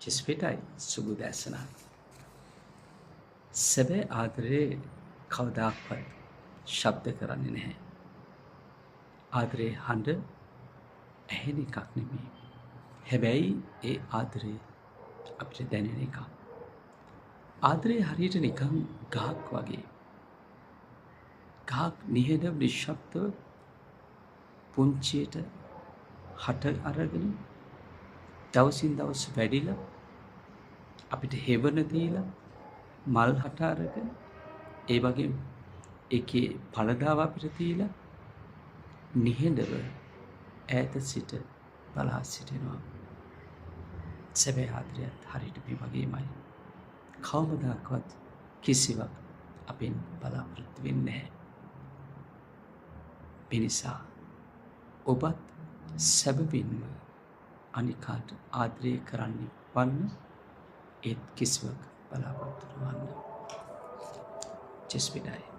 චිස්පිටයි සුබ දැසන. සැබෑ ආදරේ කවදාක්වත් ශබ්ද කරන්නේ නැහැ. ආදරේ හඬ ඇහෙන එකක් නෙමෙයි. හැබැයි ඒ ආදරේ අපිට දැනෙන එකක්. ආදරේ හරියට නිකන් ගහක් වගේ. ගහක් නිහඬව නිශ්ශබ්දව පුංචියට හට අරගෙන දවසින් දවස වැඩිලා අපිට හෙවන දීලා මල් හට අරගෙන ඒ වගේ එකේ ඵලදාව අපිට දීලා නිහඬව ඈත සිට බලා සිටිනවා. සැබෑ ආදරයත් හරියට මේ වගේමයි. කවමදාකවත් කිසිවක් අපෙන් බලාපොරොත්තු වෙන්නේ නැහැ. ඒ නිසා ඔබත් සැබවින්ම අනිකාට ආදරය කරන්න වන්න ඒත් කිසිවක් බලාපොරොත්තු නොවන්න. චෙස් විඩායි.